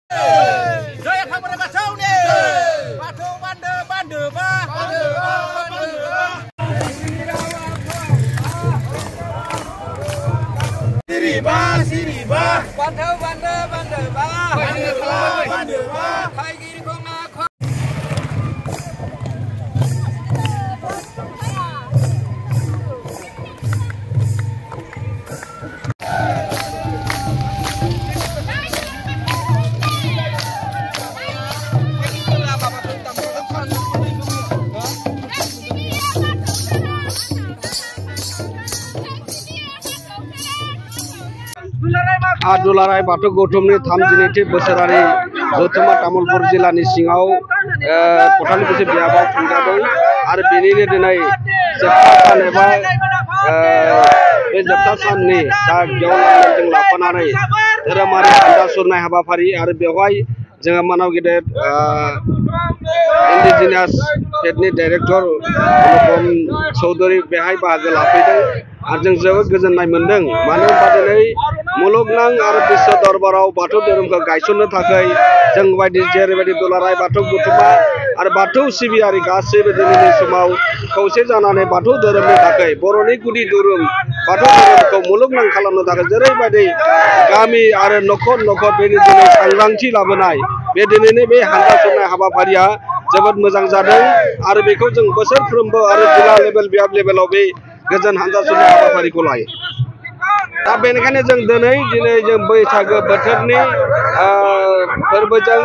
Jaya Kamara Bacau ni. Batu bande ba. Siri ba. Batu bande ba. Bande ba. Khai giri kong na. दुलाराय बाथौ गौतमनि 32 बोसोरारि जथुमा तामुलपुर जिल्लानि सिङाव पथानकुसि बियाबाव खुंजादों आरो बेनिनो दिनै जोबथा सान एबा बे जोबथा साननि गेवलांजों लाफानानै धोरोमारि हानजा सुरनाय हाबाफारि आरो बेवहाय जोङो मानाव गेदेर इन्डिजिनियास स्टेटनि डाइरेक्टर अनुपम चौधरी बेहाय बाहागो लाफैदों आरो जों जोबोद गोजोननाय मोनदों मानो होनबा दिनै मुलुगनां आरो विश्व दरबाराव बाथौ धोरोमखौ गायसननो थाखाय जों बायदि जेरैबायदि दुलाराय बाथौ गौतुमा आरो बाथौ सिबियारि गासैबो दिनैनि समाव खौसे जानानै बाथौ धोरोमनि थाखाय बर'नि गुदि धोरोम बाथौ धोरोमखौ मुलुगनां खालामनो थाखाय जेरैबायदि गामि आरो न'खर न'खर बेनि दिनै सांग्रांथि लाबोनाय बे दिनैनि बे हानजा सुरनाय हाबाफारिया जोबोद मोजां जादों आरो बेखौ जों बोसोरफ्रोमबो आरो जिल्ला लेभेल बियाब लेभेलाव बे गोजोन हानजा सुरनाय हाबाफारिखौ लायो दा बेनिखायनो जों दिनै जों बैसागो बोथोरनि फोरबोजों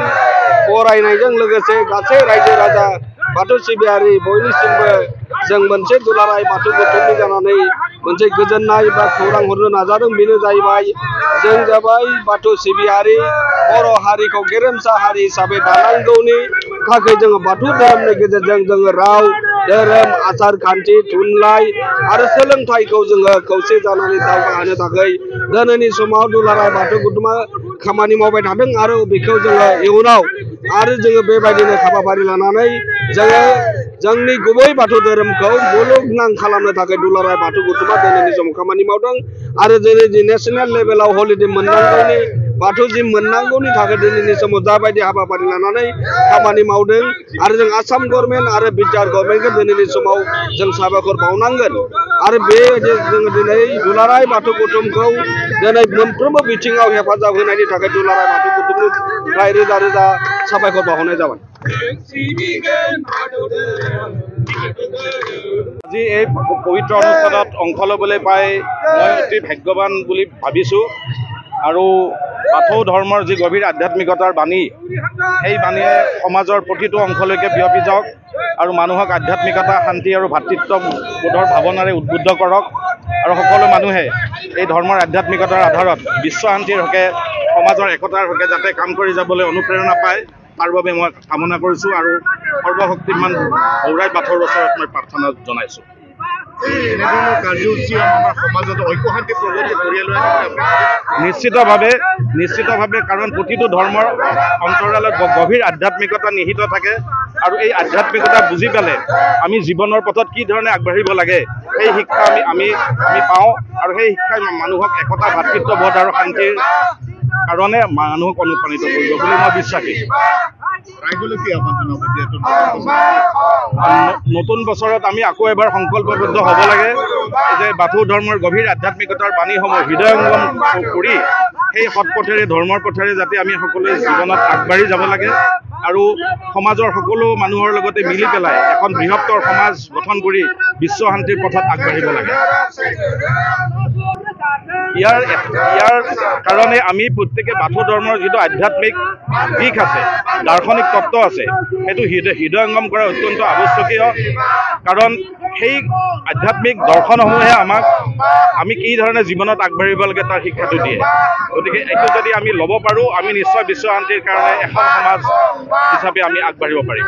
बरायनायजों लोगोसे गासै रायजो राजा बाथौ सिबियारि बयनिसिमबो जों मोनसे दुलाराय बाथौ गौतमनि जानानै मोनसे गोजोननाय बा खौरां हरनो नाजादों बेनो जाहैबाय जों जाबाय बाथौ सिबियारि बर' हारिखौ गेरेमसा हारि हिसाबै दानांगौनि थाखाय जोङो बाथौ धोरोमनि गेजेरजों जोङो राव धोरोम आसार खान्थि थुनलाइ आरो सोलोंथाइखौ जोङो खौसे जानानै दावगाहोनो थाखाय दिनैनि समाव दुलाराय बाथौ गौतुमा खामानि मावबाय थादों आरो बेखौ जोङो इयुनाव आरो जोङो बेबायदिनो हाबाफारि लानानै जोङो जोंनि गुबै बाथौ धोरोमखौ मुलुगनां खालामनो थाखाय दुलाराय बाथौ गौतुमा दिनैनि समाव खामानि मावदों आरो दिनै नेशनेल लेभेलाव हलिडे मोननांगौनि बाथौ जिम मोननांगौनि थाखाय दिनैनि समाव जाबायदि हाबाफारि लानानै खामानि मावदों आरो जों आसाम गभर्नमेन्ट आरो बिटिआर गभर्नमेन्टखौ दिनैनि समाव जों साबायखर बावनांगोन आरो बे जों दिनै दुलाराय बाथौ गौतमखौ दिनै मोनफ्रोमबो बिथिङाव हेफाजाब होनायनि थाखाय दुलाराय बाथौ गौतमनिफ्राय रोजा रोजा साबायखर बावहरनाय जाबाय। আজি এই পবিত্ৰ অনুষ্ঠানত অংশ ল'বলৈ পাই মই অতি ভাগ্যৱান বুলি ভাবিছোঁ আৰু বাথৌ ধৰ্মৰ যি গভীৰ আধ্যাত্মিকতাৰ বাণী সেই বাণীয়ে সমাজৰ প্ৰতিটো অংশলৈকে বিয়পি যাওক আৰু মানুহক আধ্যাত্মিকতা শান্তি আৰু ভাতৃত্ববোধৰ ভাৱনাৰে উদ্বুদ্ধ কৰক আৰু সকলো মানুহে এই ধৰ্মৰ আধ্যাত্মিকতাৰ আধাৰত বিশ্ব শান্তিৰ হকে সমাজৰ একতাৰ হকে যাতে কাম কৰি যাবলৈ অনুপ্ৰেৰণা পায় তাৰ বাবে মই কামনা কৰিছোঁ আৰু সৰ্বশক্তিমান গৌৰাই বাথৌৰ ওচৰত মই প্ৰাৰ্থনা জনাইছোঁ। নিশ্চিতভাৱে কাৰণ প্ৰতিটো ধৰ্মৰ অন্তৰালত গভীৰ আধ্যাত্মিকতা নিহিত থাকে আৰু এই আধ্যাত্মিকতা বুজি পালে আমি জীৱনৰ পথত কি ধৰণে আগবাঢ়িব লাগে সেই শিক্ষা আমি পাওঁ আৰু সেই শিক্ষাই মানুহক একতা ভাতৃত্ববোধ আৰু শান্তিৰ কাৰণে মানুহক অনুপ্ৰাণিত কৰিব বুলি মই বিশ্বাসী। নতুন বছৰত আমি আকৌ এবাৰ সংকল্পবদ্ধ হ'ব লাগে যে বাথৌ ধৰ্মৰ গভীৰ আধ্যাত্মিকতাৰ বাণীসমূহ হৃদয়ংগম কৰি সেই সৎপথেৰে ধৰ্মৰ পথেৰে যাতে আমি সকলোৱে জীৱনত আগবাঢ়ি যাব লাগে আৰু সমাজৰ সকলো মানুহৰ লগতে মিলি পেলাই এখন বৃহত্তৰ সমাজ গঠন কৰি বিশ্ব শান্তিৰ পথত আগবাঢ়িব লাগে। ইয়াৰ কাৰণে আমি প্ৰত্যেকে বাথৌ ধৰ্মৰ যিটো আধ্যাত্মিক দিশ আছে দাৰ্শনিক তত্ত্ব আছে সেইটো হৃদয়ংগম কৰা অত্যন্ত আৱশ্যকীয় কাৰণ সেই আধ্যাত্মিক দৰ্শনসমূহে আমি কি ধৰণে জীৱনত আগবাঢ়িব লাগে তাৰ শিক্ষাটো দিয়ে গতিকে এইটো যদি আমি ল'ব পাৰোঁ আমি নিশ্চয় বিশ্ব শান্তিৰ কাৰণে এখন সমাজ হিচাপে আমি আগবাঢ়িব পাৰিম।